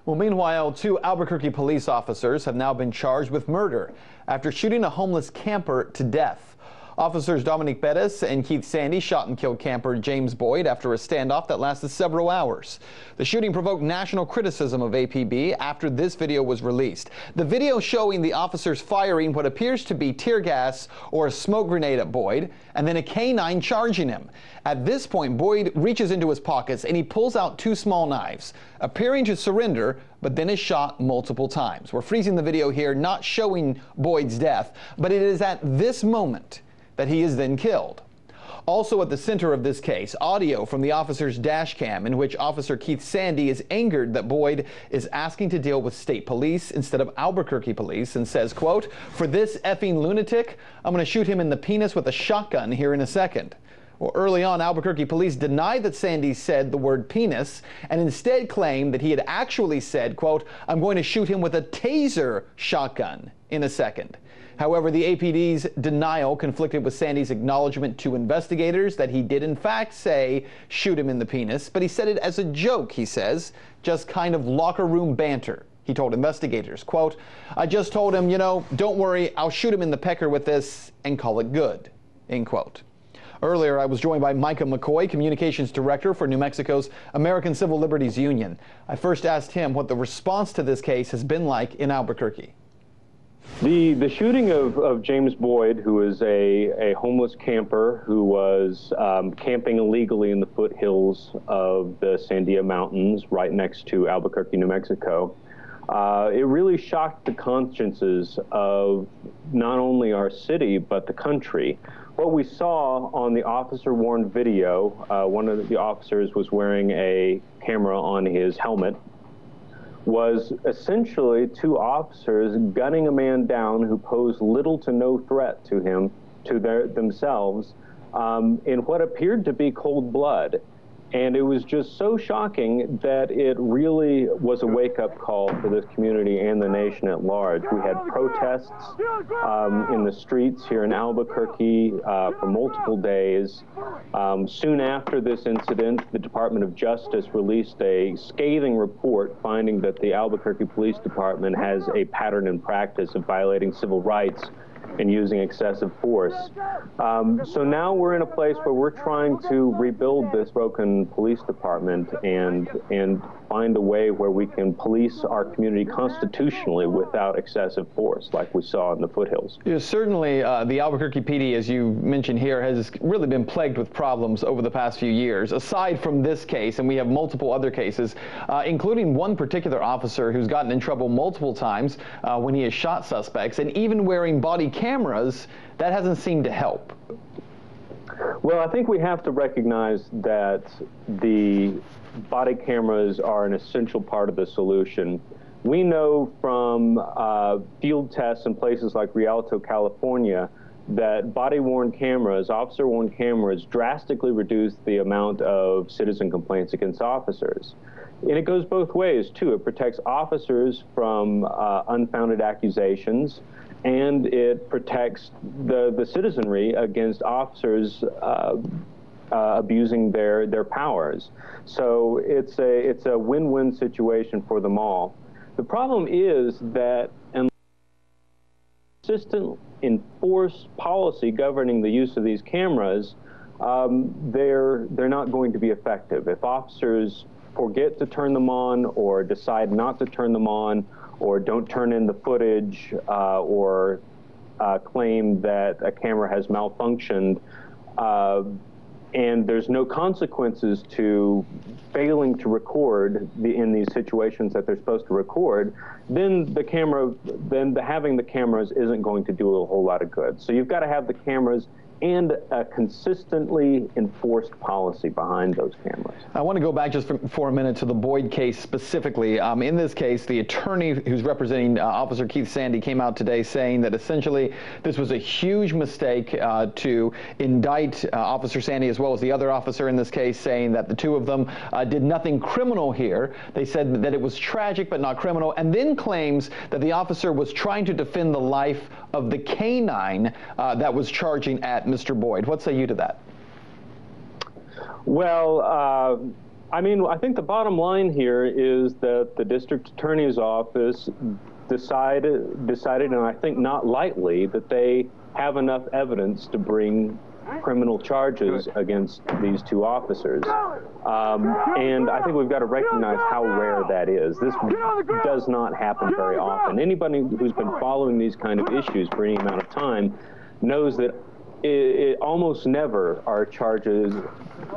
Well, meanwhile, two Albuquerque police officers have now been charged with murder after shooting a homeless camper to death. Officers Dominic Bettis and Keith Sandy shot and killed camper James Boyde after a standoff that lasted several hours. The shooting provoked national criticism of APB after this video was released. The video showing the officers firing what appears to be tear gas or a smoke grenade at Boyde, and then a canine charging him. At this point, Boyde reaches into his pockets and he pulls out two small knives, appearing to surrender, but then is shot multiple times. We're freezing the video here, not showing Boyde's death, but it is at this moment that he is then killed. Also at the center of this case, audio from the officer's dash cam in which Officer Keith Sandy is angered that Boyde is asking to deal with state police instead of Albuquerque police and says, quote, "For this effing lunatic, I'm going to shoot him in the penis with a shotgun here in a second." Well, early on, Albuquerque police denied that Sandy said the word penis and instead claimed that he had actually said, quote, "I'm going to shoot him with a taser shotgun in a second." However, the APD's denial conflicted with Sandy's acknowledgement to investigators that he did in fact say, "Shoot him in the penis," but he said it as a joke, he says, just kind of locker room banter. He told investigators, quote, "I just told him, don't worry, I'll shoot him in the pecker with this and call it good," end quote. Earlier, I was joined by Micah McCoy, Communications Director for New Mexico's American Civil Liberties Union. I first asked him what the response to this case has been like in Albuquerque. The shooting of James Boyde, who is a homeless camper who was camping illegally in the foothills of the Sandia Mountains right next to Albuquerque, New Mexico, it really shocked the consciences of not only our city but the country. What we saw on the officer-worn video, one of the officers was wearing a camera on his helmet, was essentially two officers gunning a man down who posed little to no threat to him, to themselves, in what appeared to be cold blood. And it was just so shocking that it really was a wake-up call for this community and the nation at large. We had protests in the streets here in Albuquerque for multiple days. Soon after this incident, the Department of Justice released a scathing report finding that the Albuquerque Police Department has a pattern and practice of violating civil rights and using excessive force. So now we're in a place where we're trying to rebuild this broken police department and find a way where we can police our community constitutionally without excessive force like we saw in the foothills. Yeah, certainly the Albuquerque PD, as you mentioned here, has really been plagued with problems over the past few years. Aside from this case, and we have multiple other cases, including one particular officer who's gotten in trouble multiple times when he has shot suspects, and even wearing body cameras, that hasn't seemed to help. Well, I think we have to recognize that the body cameras are an essential part of the solution. We know from field tests in places like Rialto, California, that body-worn cameras, officer-worn cameras, drastically reduce the amount of citizen complaints against officers. And it goes both ways, too. It protects officers from unfounded accusations, and it protects the citizenry against officers abusing their powers. So it's a win-win situation for them all. The problem is that unless consistent enforced policy governing the use of these cameras, they're not going to be effective. If officers forget to turn them on or decide not to turn them on or don't turn in the footage or claim that a camera has malfunctioned, and there's no consequences to failing to record in these situations that they're supposed to record, then having the cameras isn't going to do a whole lot of good. So you've got to have the cameras and a consistently enforced policy behind those cameras. I want to go back just for a minute to the Boyde case specifically. In this case, the attorney who's representing Officer Keith Sandy came out today saying that essentially this was a huge mistake to indict Officer Sandy as well as the other officer in this case, saying that the two of them did nothing criminal here. They said that it was tragic but not criminal, and then claims that the officer was trying to defend the life of the canine that was charging at Mr. Boyde. What say you to that? Well, I mean, I think the bottom line here is that the district attorney's office decided, and I think not lightly, that they have enough evidence to bring criminal charges against these two officers. And I think we've got to recognize how rare that is. This does not happen very often. Anybody who's been following these kind of issues for any amount of time knows that it almost never are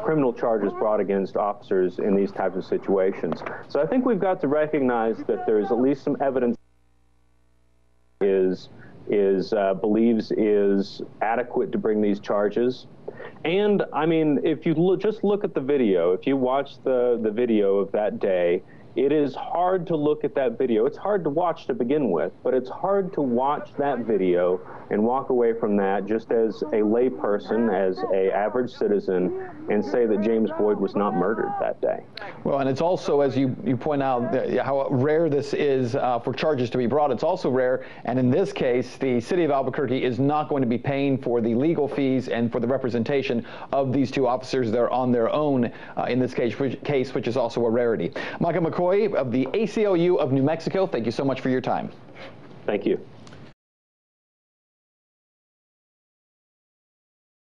criminal charges brought against officers in these types of situations. So I think we've got to recognize that there's at least some evidence believes is adequate to bring these charges. And I mean, if you just look at the video, if you watch the video of that day, it is hard to look at that video. It's hard to watch to begin with, but it's hard to watch that video and walk away from that just as a lay person, as an average citizen, and say that James Boyde was not murdered that day. Well, and it's also, as you point out, how rare this is for charges to be brought. It's also rare, and in this case, the city of Albuquerque is not going to be paying for the legal fees and for the representation of these two officers. They're on their own in this case, which is also a rarity. Micah McCoy of the ACLU of New Mexico, thank you so much for your time. Thank you.